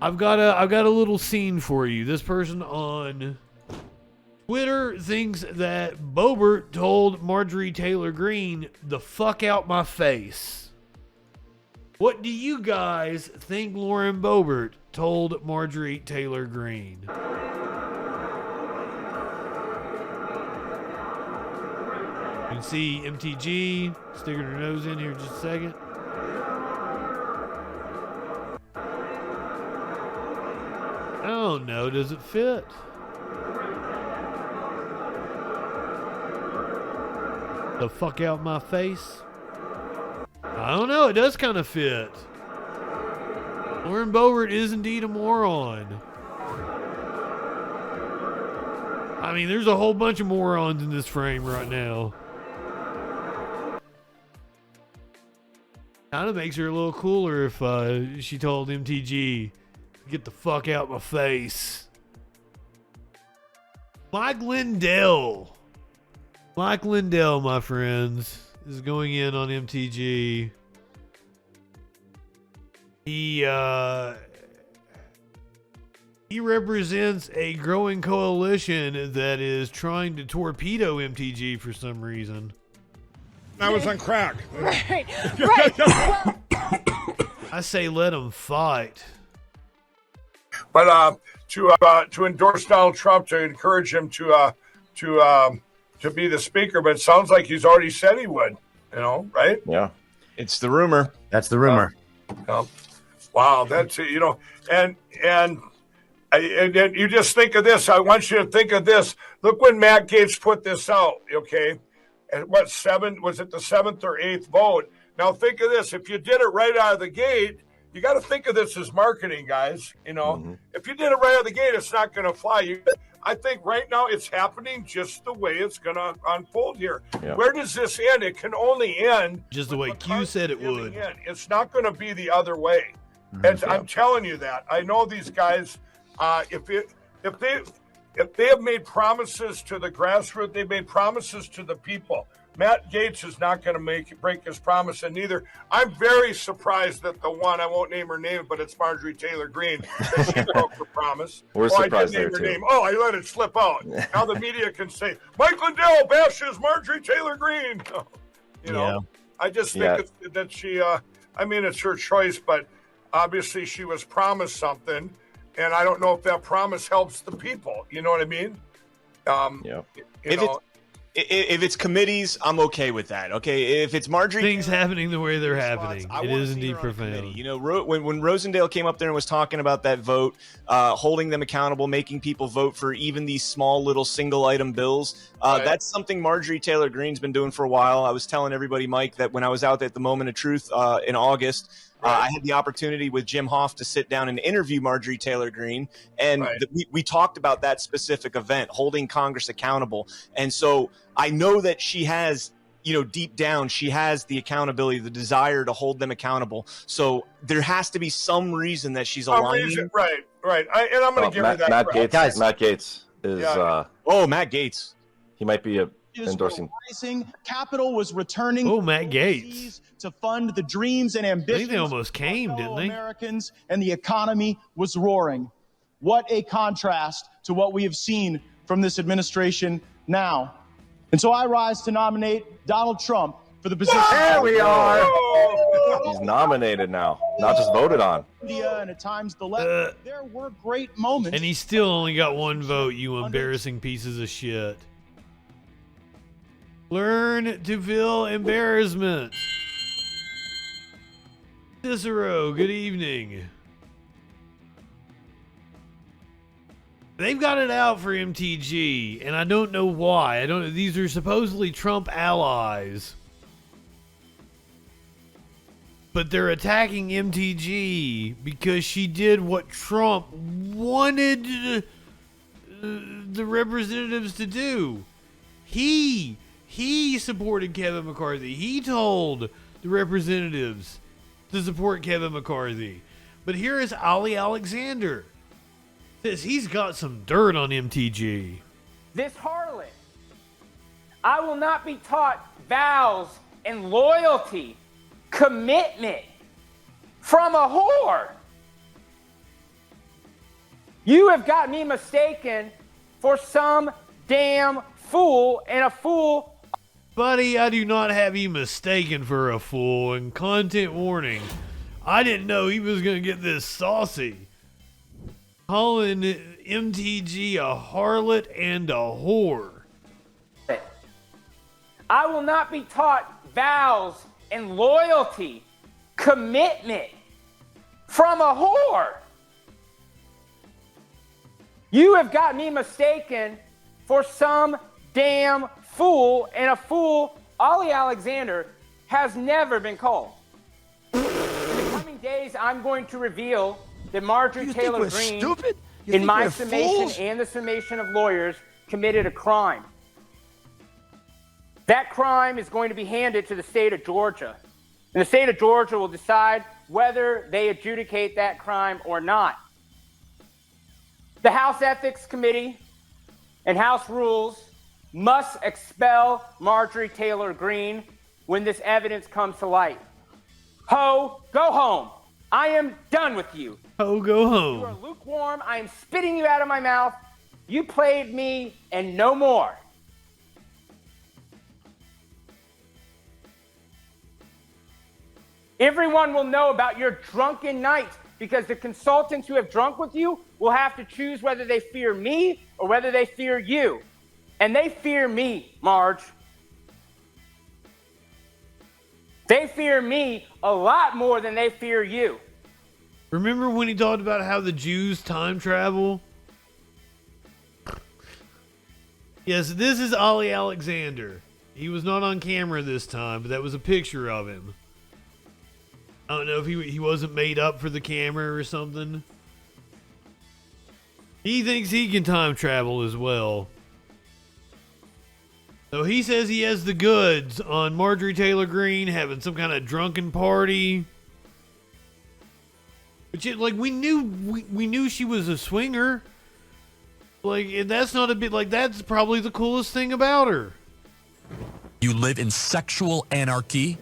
I've got a little scene for you. This person on Twitter thinks that Boebert told Marjorie Taylor Greene, "The fuck out my face." What do you guys think Lauren Boebert told Marjorie Taylor Greene? You can see MTG sticking her nose in here just a second. I don't know. Does it fit? The fuck out my face? I don't know. It does kind of fit. Lauren Boebert is indeed a moron. I mean, there's a whole bunch of morons in this frame right now. Kind of makes her a little cooler if she told MTG, "Get the fuck out my face." Mike Lindell, my friends, is going in on MTG. He represents a growing coalition that is trying to torpedo MTG for some reason. I was on crack. Right. I say let them fight. But to endorse Donald Trump, to encourage him to be the speaker, but it sounds like he's already said he would. You know, right? Yeah, it's the rumor. That's the rumor. Wow, that's and you just think of this. I want you to think of this. Look when Matt Gaetz put this out. Okay, at what, 7? Was it the 7th or 8th vote? Now think of this. If you did it right out of the gate, you got to think of this as marketing, guys. You know, if you did it right out of the gate, it's not going to fly. I think right now it's happening just the way it's going to unfold here. Yeah. Where does this end? It can only end just the way Q said it would. It's not going to be the other way. I'm telling you that. I know these guys. If they have made promises to the grassroots, they've made promises to the people. Matt Gaetz is not going to break his promise, and neither. I'm very surprised that the one, I won't name her name, but it's Marjorie Taylor Greene, that she broke her promise. We're surprised I did name her name. Oh, I let it slip out. Now the media can say, Mike Lindell bashes Marjorie Taylor Greene. You know, I just think that she, I mean, it's her choice, but obviously she was promised something, and I don't know if that promise helps the people. You know what I mean? If it's committees, I'm okay with that. Okay, if it's Marjorie, things happening the way they're happening, it is indeed profound. You know, when Rosendale came up there and was talking about that vote, holding them accountable, making people vote for even these small little single item bills, that's something Marjorie Taylor Greene's been doing for a while. I was telling everybody, Mike, that when I was out at the Moment of Truth in August, I had the opportunity with Jim Hoff to sit down and interview Marjorie Taylor Greene, and we talked about that specific event, holding Congress accountable. And so I know that she has, you know, deep down, she has the accountability, the desire to hold them accountable. So there has to be some reason that she's aligning. Right. And I'm going to give her that. Matt Gaetz is. Matt Gaetz. He might be endorsing. Capital was returning. Oh, Matt Gaetz. To fund the dreams and ambitions. I think they almost came, didn't they? Americans, and the economy was roaring. What a contrast to what we have seen from this administration now. And so I rise to nominate Donald Trump for the position. There we are. He's nominated now, not just voted on. India and at times the left. There were great moments. And he still only got one vote, you embarrassing pieces of shit. Learn to feel embarrassment. Cicero, good evening. They've got it out for MTG, and I don't know why. These are supposedly Trump allies. But they're attacking MTG because she did what Trump wanted the representatives to do. He supported Kevin McCarthy. He told the representatives to support Kevin McCarthy. But here is Ali Alexander. Says he's got some dirt on MTG. This harlot, I will not be taught vows and loyalty, commitment from a whore. You have got me mistaken for some damn fool, and a fool. Buddy, I do not have you mistaken for a fool, and content warning, I didn't know he was going to get this saucy. Calling MTG a harlot and a whore. I will not be taught vows and loyalty, commitment from a whore. You have got me mistaken for some damn fool, and a fool, Ollie Alexander, has never been called. In the coming days, I'm going to reveal that Marjorie Taylor Greene, in my summation and the summation of lawyers, committed a crime. That crime is going to be handed to the state of Georgia. And the state of Georgia will decide whether they adjudicate that crime or not. The House Ethics Committee and House Rules must expel Marjorie Taylor Greene when this evidence comes to light. Ho, go home. I am done with you. Ho, go home. You are lukewarm. I am spitting you out of my mouth. You played me and no more. Everyone will know about your drunken nights because the consultants who have drunk with you will have to choose whether they fear me or whether they fear you. And they fear me, Marge. They fear me a lot more than they fear you. Remember when he talked about how the Jews time travel? Yes, this is Ollie Alexander. He was not on camera this time, but that was a picture of him. I don't know if he wasn't made up for the camera or something. He thinks he can time travel as well. So he says he has the goods on Marjorie Taylor Greene having some kind of drunken party. But yet, like, we knew she was a swinger. Like, and that's not a bit, like, that's probably the coolest thing about her. You live in sexual anarchy.